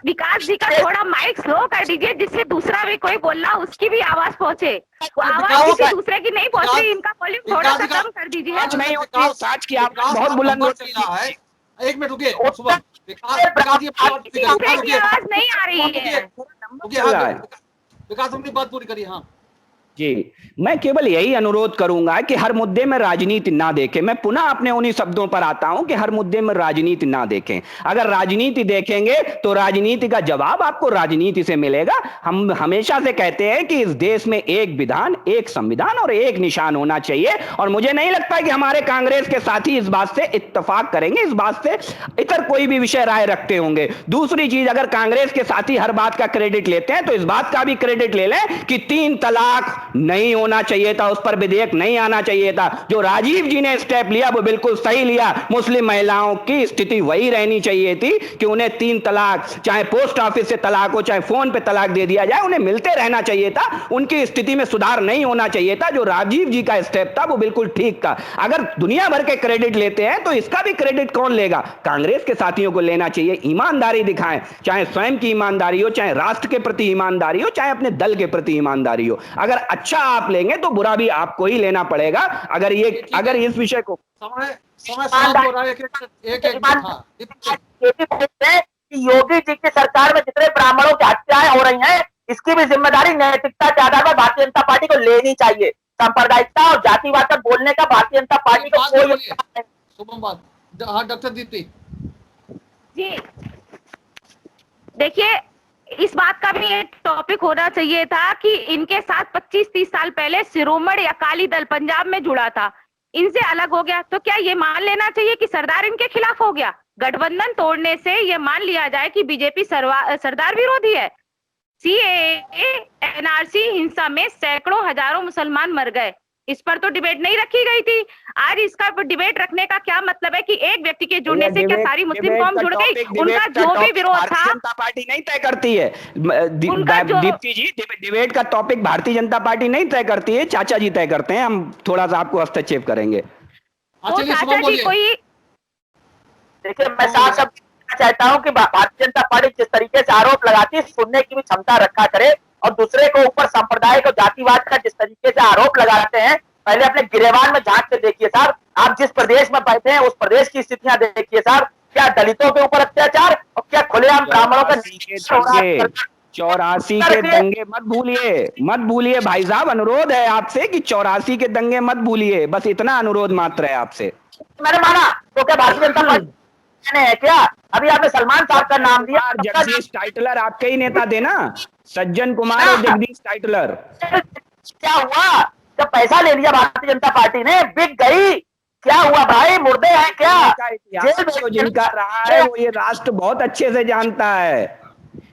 विकास जी का थोड़ा माइक स्लो कर दीजिए, जिससे दूसरा भी कोई बोलना उसकी भी आवाज पहुंचे। वो आवाज किसी दूसरे की नहीं पहुंच रही, इनका वॉल्यूम थोड़ा सा कम कर दीजिए। नहीं होती, साच की आवाज बहुत बुलंद होती है। एक मिनट रुकिए, शुभम, विकास की आवाज नहीं आ रही है। विकास अपनी बात पूरी करिए। हाँ जी, मैं केवल यही अनुरोध करूंगा कि हर मुद्दे में राजनीति ना देखें। मैं पुनः अपने उन्हीं शब्दों पर आता हूं कि हर मुद्दे में राजनीति ना देखें। अगर राजनीति देखेंगे तो राजनीति का जवाब आपको राजनीति से मिलेगा। हम हमेशा से कहते हैं कि इस देश में एक विधान, एक संविधान और एक निशान होना चाहिए, और मुझे नहीं लगता कि हमारे कांग्रेस के साथी इस बात से इत्तेफाक करेंगे, इस बात से इतर कोई भी विषय राय रखते होंगे। दूसरी चीज, अगर कांग्रेस के साथी हर बात का क्रेडिट लेते हैं तो इस बात का भी क्रेडिट ले लें कि 3 तलाक नहीं होना चाहिए था, उस पर विधेयक नहीं आना चाहिए था। जो राजीव जी ने स्टेप लिया वो बिल्कुल सही लिया। मुस्लिम महिलाओं की स्थिति वही रहनी चाहिए थी कि उन्हें 3 तलाक, चाहे पोस्ट ऑफिस से तलाक हो, चाहे फोन पे तलाक दे दिया जाए, उन्हें मिलते रहना चाहिए था। उनकी स्थिति में सुधार नहीं होना चाहिए था। जो राजीव जी का स्टेप था वो बिल्कुल ठीक था। अगर दुनिया भर के क्रेडिट लेते हैं तो इसका भी क्रेडिट कौन लेगा? कांग्रेस के साथियों को लेना चाहिए। ईमानदारी दिखाएं, चाहे स्वयं की ईमानदारी हो, चाहे राष्ट्र के प्रति ईमानदारी हो, चाहे अपने दल के प्रति ईमानदारी हो। अगर अच्छा आप लेंगे तो बुरा भी आपको ही लेना पड़ेगा। अगर इस विषय को समय समाप्त हो रहा है। योगी जी की सरकार में जितने ब्राह्मणों की हत्याएं हो रही हैं, इसकी भी जिम्मेदारी नैतिकता के आधार पर भारतीय जनता पार्टी को लेनी चाहिए। सांप्रदायिकता और जातिवाद पर बोलने का भारतीय जनता पार्टी को कोई शुभम बात। हाँ डॉक्टर दीप्ति जी, देखिए, इस बात का भी एक टॉपिक होना चाहिए था कि इनके साथ 25-30 साल पहले शिरोमणि अकाली दल पंजाब में जुड़ा था, इनसे अलग हो गया, तो क्या ये मान लेना चाहिए कि सरदार इनके खिलाफ हो गया? गठबंधन तोड़ने से ये मान लिया जाए कि बीजेपी सरदार विरोधी है। सीएए, एनआरसी हिंसा में सैकड़ों हजारों मुसलमान मर गए, इस पर तो डिबेट नहीं रखी गई थी। आज इसका डिबेट रखने का क्या मतलब है कि एक व्यक्ति के जुड़ने से क्या सारी मुस्लिम कौम जुड़ गई? उनका जो भी विरोध था, भारतीय जनता पार्टी नहीं तय करती है। दीप्ति जी, डिबेट का टॉपिक भारतीय जनता पार्टी नहीं तय करती है, चाचा जी तय करते हैं। हम थोड़ा सा आपको हस्तक्षेप करेंगे। तो चाचा जी कोई, देखिए, मैं साफ साफ चाहता हूं कि भारतीय जनता पार्टी जिस तरीके से आरोप लगाती है, सुनने की भी क्षमता रखा करे, और दूसरे को ऊपर सांप्रदायिक और जातिवाद का जिस तरीके से आरोप लगाते हैं, पहले अपने गिरेबान में झांक के देखिए साहब। आप जिस प्रदेश में बैठे हैं उस प्रदेश की स्थितियां देखिए साहब। क्या दलितों के ऊपर अत्याचार और क्या खुलेआम ब्राह्मणों का 84 के दंगे मत भूलिए भाई साहब। अनुरोध है आपसे कि 84 के दंगे मत भूलिए, बस इतना अनुरोध मात्र है आपसे। मैंने माना तो क्या भारतीय जनता पार्टी है क्या? अभी आपने सलमान साहब का नाम दिया। जगदीश टाइटलर आपके ही नेता थे ना, सज्जन कुमार और जगदीश टाइटलर। क्या हुआ जब पैसा ले लिया भारतीय जनता पार्टी ने, बिक गई? क्या हुआ भाई, मुर्दे हैं क्या? जेल जिनका रहा है वो ये राष्ट्र बहुत अच्छे से जानता है।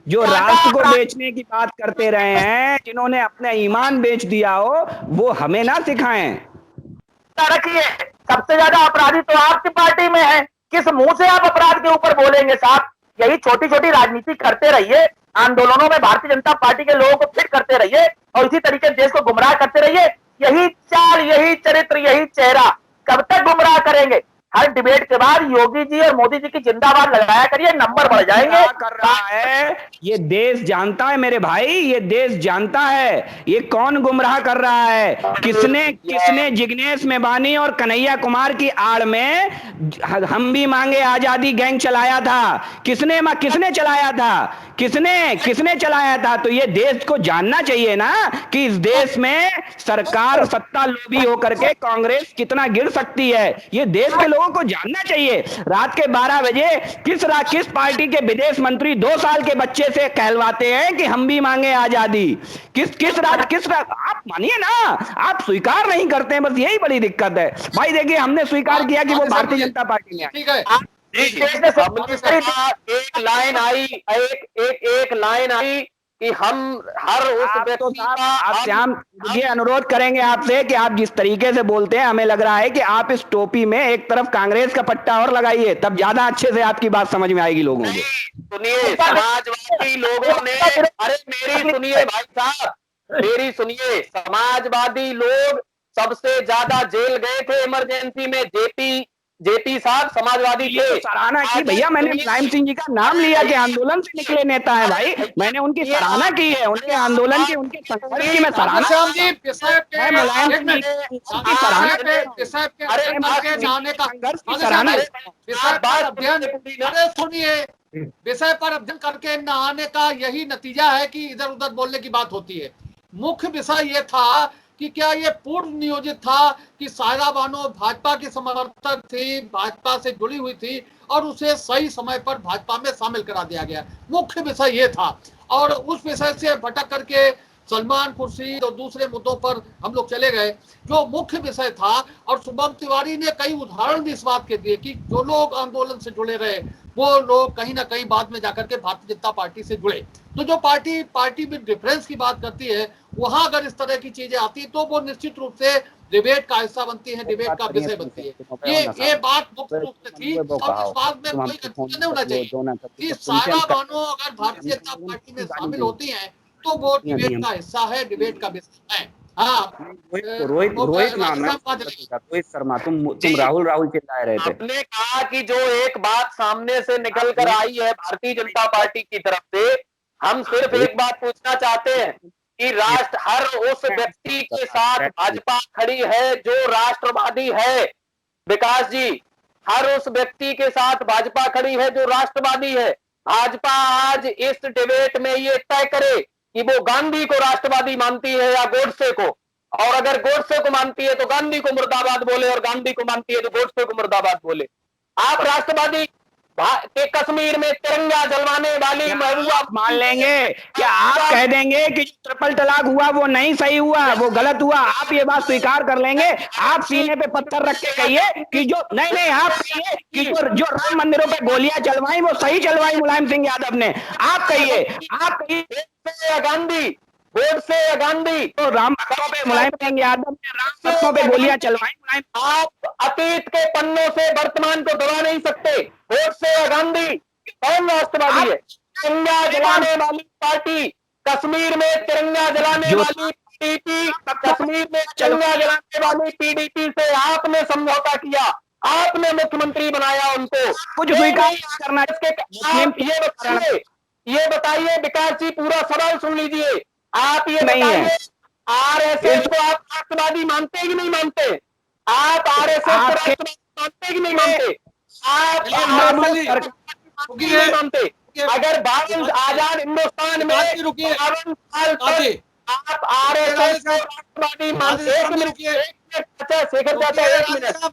जो राष्ट्र को बेचने की बात करते रहे हैं, जिन्होंने अपना ईमान बेच दिया हो, वो हमें ना सिखाएं। रखिए, सबसे ज्यादा अपराधी तो आपकी पार्टी में है। किस मुंह से आप अपराध के ऊपर बोलेंगे साहब? यही छोटी छोटी राजनीति करते रहिए, आंदोलनों में भारतीय जनता पार्टी के लोगों को फिट करते रहिए और इसी तरीके से देश को गुमराह करते रहिए। यही चाल, यही चरित्र, यही चेहरा कब तक गुमराह करेंगे? हर डिबेट के बाद योगी जी और मोदी जी की जिंदाबाद लगाया करिए, नंबर बढ़ जाएंगे। क्या कर रहा है ये देश जानता है मेरे भाई, ये देश जानता है ये कौन गुमराह कर रहा है। किसने जिग्नेश मेवानी और कन्हैया कुमार की आड़ में हम भी मांगे आजादी गैंग चलाया था? किसने चलाया था? किसने चलाया था? तो ये देश को जानना चाहिए ना कि इस देश में सरकार सत्ता लोभी होकर के कांग्रेस कितना गिर सकती है। ये देश के लोगों को जानना चाहिए। रात के 12 बजे किस पार्टी के विदेश मंत्री 2 साल के बच्चे से कहलवाते हैं कि हम भी मांगे आजादी? आप मानिए ना, आप स्वीकार नहीं करते हैं, बस यही बड़ी दिक्कत है भाई। देखिए हमने स्वीकार किया कि वो भारतीय जनता पार्टी में ठीक है। एक लाइन आई कि हम हर उस व्यक्ति का श्याम ये अनुरोध करेंगे आपसे कि आप जिस तरीके से बोलते हैं हमें लग रहा है कि आप इस टोपी में एक तरफ कांग्रेस का पट्टा और लगाइए, तब ज्यादा अच्छे से आपकी बात समझ में आएगी लोगों को। सुनिए, समाजवादी लोगों ने, अरे मेरी सुनिए भाई साहब, मेरी सुनिए, समाजवादी लोग सबसे ज्यादा जेल गए थे इमरजेंसी में। जेपी साहब समाजवादी थे। सराहना की भैया, मैंने मुलायम सिंह जी का नाम लिया कि आंदोलन से निकले नेता है भाई, मैंने उनकी सराहना की है, उनके आंदोलन की, उनके संघर्ष की मैं सराहना। श्याम जी, मुलायम सिंह की सराहना विषय पर अध्ययन करके न आने का यही नतीजा है कि इधर उधर बोलने की बात होती है। मुख्य विषय ये था कि क्या ये पूर्व नियोजित था कि सायरा बानो भाजपा की समर्थक थी, भाजपा से जुड़ी हुई थी और उसे सही समय पर भाजपा में शामिल करा दिया गया। मुख्य विषय ये था और उस विषय से भटक करके सलमान खुर्शीद और दूसरे मुद्दों पर हम लोग चले गए जो मुख्य विषय था। और शुभम तिवारी ने कई उदाहरण भी इस बात के दिए कि जो लोग आंदोलन से जुड़े रहे वो लोग कहीं ना कहीं बाद में जाकर के भारतीय जनता पार्टी से जुड़े। तो जो पार्टी में डिफरेंस की बात करती है, वहां अगर इस तरह की चीजें आती तो वो निश्चित रूप से डिबेट का हिस्सा बनती है, डिबेट का विषय बनती है। ये बात मुख्य रूप से थी और इस बात में कोई कंफ्यूजन नहीं होना चाहिए कि सायरा बानो अगर भारतीय जनता पार्टी में शामिल होती हैं तो वो डिबेट का हिस्सा है, डिबेट का विषय है। रोहित नाम है, रोहित शर्मा, तुम राहुल चिल्लाए रहे थे। आपने कहा कि जो एक बात सामने से निकल कर आई है भारतीय जनता पार्टी की तरफ से, हम सिर्फ एक बात पूछना चाहते हैं कि राष्ट्र हर उस व्यक्ति के साथ भाजपा खड़ी है जो राष्ट्रवादी है। विकास जी, हर उस व्यक्ति के साथ भाजपा खड़ी है जो राष्ट्रवादी है। भाजपा आज इस डिबेट में ये तय करे कि वो गांधी को राष्ट्रवादी मानती है या गोडसे को, और अगर गोडसे को मानती है तो गांधी को मुर्दाबाद बोले और गांधी को मानती है तो गोडसे को मुर्दाबाद बोले। आप राष्ट्रवादी के कश्मीर में तिरंगा जलवाने वाली महबूबा मान लेंगे? क्या आप कह देंगे कि ट्रिपल तलाक हुआ वो नहीं सही हुआ, वो गलत हुआ? आप ये बात स्वीकार कर लेंगे? आप सीने पे पत्थर रख के कहिए कि जो नहीं, आप कहिए कि जो राम मंदिरों पे गोलियां चलवाई वो सही चलवाई मुलायम सिंह यादव ने। आप कहिए गांधी, गोडसे या गांधी, तो राम भक्तों पे मुलायम सिंह यादव ने राम भक्तों पे गोलियां चलवाई। मुलायम, आप अतीत के पन्नों से वर्तमान को दबा नहीं सकते। गोडसे या गांधी, कौन राष्ट्रवादी है? तिरंगा जलाने वाली पार्टी, कश्मीर में तिरंगा जलाने वाली पीडीपी, कश्मीर में तिरंगा जलाने वाली पीडीपी से आपने समझौता किया, आपने मुख्यमंत्री बनाया उनको। कुछ स्वीकार करना ये बताइए विकास जी, पूरा सवाल सुन लीजिए। आप ये बताइए, आरएसएस को आप राष्ट्रवादी मानते कि नहीं मानते? आप आरएसएस को राष्ट्रवादी मानते कि नहीं मानते? आप नहीं मानते? अगर 22 आजाद हिंदुस्तान में 52 साल तक आप आरएसएस को राष्ट्रवादी मानते? शेखर चाचा, एक मिनट,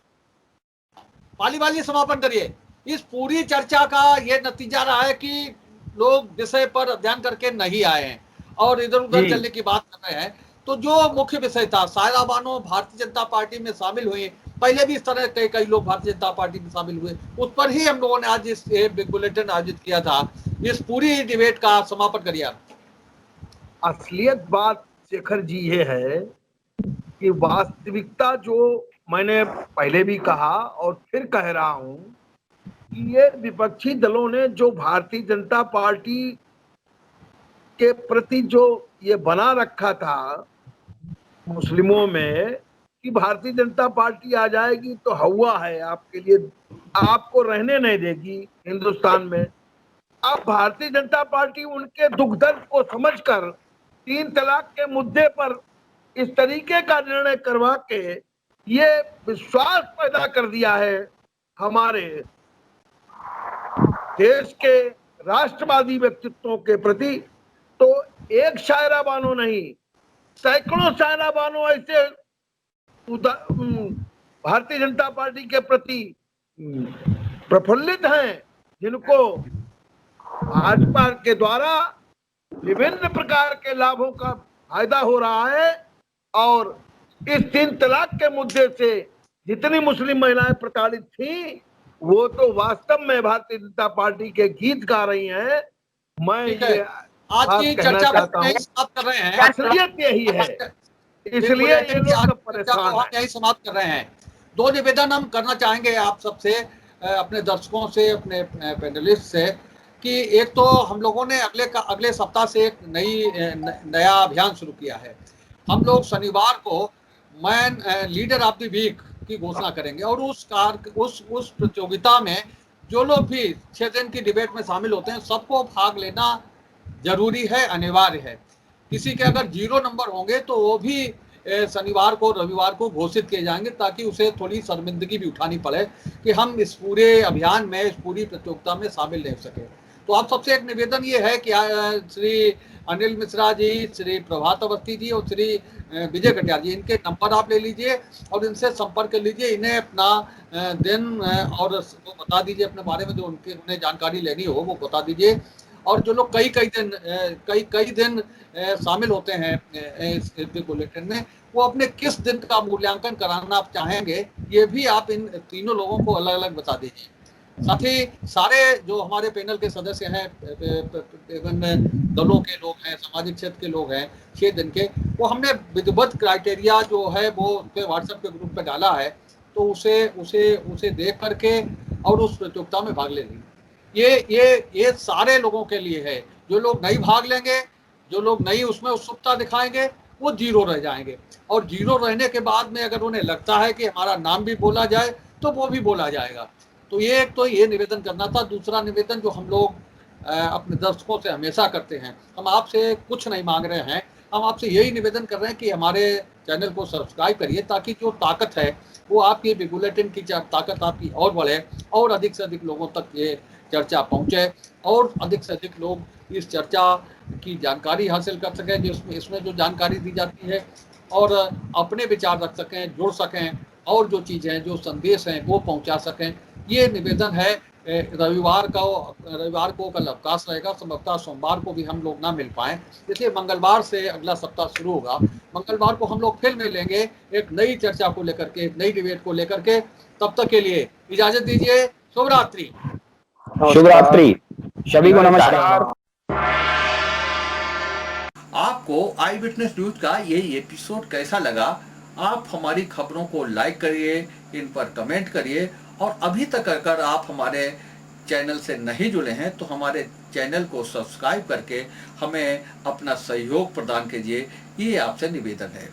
वाली समापन करिए। इस पूरी चर्चा का ये नतीजा रहा है कि लोग विषय पर अध्ययन करके नहीं आए हैं और इधर उधर चलने की बात कर रहे हैं। तो जो मुख्य विषय था, सायरा बानो भारतीय जनता पार्टी में शामिल हुए, पहले भी इस तरह के कई लोग भारतीय जनता पार्टी में शामिल हुए, उस पर ही हम लोगों ने आज इस बुलेटिन आयोजित किया था। इस पूरी डिबेट का समापन करिए। असलियत बात शेखर जी ये है कि वास्तविकता जो मैंने पहले भी कहा और फिर कह रहा हूं कि ये विपक्षी दलों ने जो भारतीय जनता पार्टी के प्रति जो ये बना रखा था मुस्लिमों में कि भारतीय जनता पार्टी आ जाएगी तो हवा है आपके लिए, आपको रहने नहीं देगी हिंदुस्तान में। अब भारतीय जनता पार्टी उनके दुख दर्द को समझकर 3 तलाक के मुद्दे पर इस तरीके का निर्णय करवा के ये विश्वास पैदा कर दिया है हमारे देश के राष्ट्रवादी व्यक्तित्वों के प्रति। तो एक शायरा बानो नहीं, सैकड़ों शायरा बानो ऐसे भारतीय जनता पार्टी के प्रति प्रफुल्लित हैं, जिनको भाजपा के द्वारा विभिन्न प्रकार के लाभों का फायदा हो रहा है। और इस 3 तलाक के मुद्दे से जितनी मुस्लिम महिलाएं प्रताड़ित थी, वो तो वास्तव में भारतीय जनता पार्टी के गीत गा रही हैं। मैं ये आज की चर्चा समाप्त कर रहे हैं, असलियत यही है, इसलिए ये लोग सब परेशान हैं। यही समाप्त कर रहे हैं। 2 निवेदन हम करना चाहेंगे आप सबसे, अपने दर्शकों से, अपने पैनलिस्ट से, कि एक तो हम लोगों ने अगले सप्ताह से एक नया अभियान शुरू किया है। हम लोग शनिवार को man leader of the week की घोषणा करेंगे और उस प्रतियोगिता में जो लोग भी 6 दिन की डिबेट में शामिल होते हैं, सबको भाग लेना जरूरी है, अनिवार्य है। किसी के अगर 0 नंबर होंगे तो वो भी शनिवार को, रविवार को घोषित किए जाएंगे, ताकि उसे थोड़ी शर्मिंदगी भी उठानी पड़े कि हम इस पूरे अभियान में, इस पूरी प्रतियोगिता में शामिल नहीं हो सके। तो आप सबसे एक निवेदन ये है कि श्री अनिल मिश्रा जी, श्री प्रभात अवस्थी जी और श्री विजय कटियार जी, इनके नंबर आप ले लीजिए और इनसे संपर्क कर लीजिए। इन्हें अपना दिन और वो बता दीजिए अपने बारे में, जो उन्हें जानकारी लेनी हो वो बता दीजिए। और जो लोग कई दिन शामिल होते हैं इस बुलेटिन में, वो अपने किस दिन का मूल्यांकन कराना आप चाहेंगे, ये भी आप इन तीनों लोगों को अलग अलग बता दीजिए। साथ ही सारे जो हमारे पैनल के सदस्य हैं, विभिन्न दलों के लोग हैं, सामाजिक क्षेत्र के लोग हैं, 6 दिन के, वो हमने विधिवत क्राइटेरिया जो है वो व्हाट्सएप के ग्रुप पे डाला है, तो उसे देख करके और उस प्रतियोगिता में भाग ले लीजिए। ये सारे लोगों के लिए है। जो लोग नहीं भाग लेंगे, जो लोग नहीं उसमें उत्सुकता दिखाएंगे, वो 0 रह जाएंगे। और 0 रहने के बाद में अगर उन्हें लगता है कि हमारा नाम भी बोला जाए, तो वो भी बोला जाएगा। तो ये निवेदन करना था। दूसरा निवेदन जो हम लोग अपने दर्शकों से हमेशा करते हैं, हम आपसे कुछ नहीं मांग रहे हैं, हम आपसे यही निवेदन कर रहे हैं कि हमारे चैनल को सब्सक्राइब करिए, ताकि जो ताकत है वो आपकी बुलेटिन की ताकत आपकी और बढ़े और अधिक से अधिक लोगों तक ये चर्चा पहुंचे और अधिक से अधिक लोग इस चर्चा की जानकारी हासिल कर सकें, जिसमें इसमें जो जानकारी दी जाती है, और अपने विचार रख सकें, जुड़ सकें और जो चीज़ें हैं, जो संदेश हैं, वो पहुंचा सकें। ये निवेदन है। रविवार को कल अवकाश रहेगा, संभवतः सोमवार को भी हम लोग ना मिल पाएँ, इसलिए मंगलवार से अगला सप्ताह शुरू होगा। मंगलवार को हम लोग फिर मिलेंगे एक नई चर्चा को लेकर के, एक नई डिबेट को लेकर के। तब तक के लिए इजाजत दीजिए। शुभ रात्रि। शुभ रात्रि सभी को, नमस्कार। आपको आई विटनेस न्यूज का ये एपिसोड कैसा लगा? आप हमारी खबरों को लाइक करिए, इन पर कमेंट करिए, और अभी तक अगर आप हमारे चैनल से नहीं जुड़े हैं तो हमारे चैनल को सब्सक्राइब करके हमें अपना सहयोग प्रदान कीजिए, ये आपसे निवेदन है।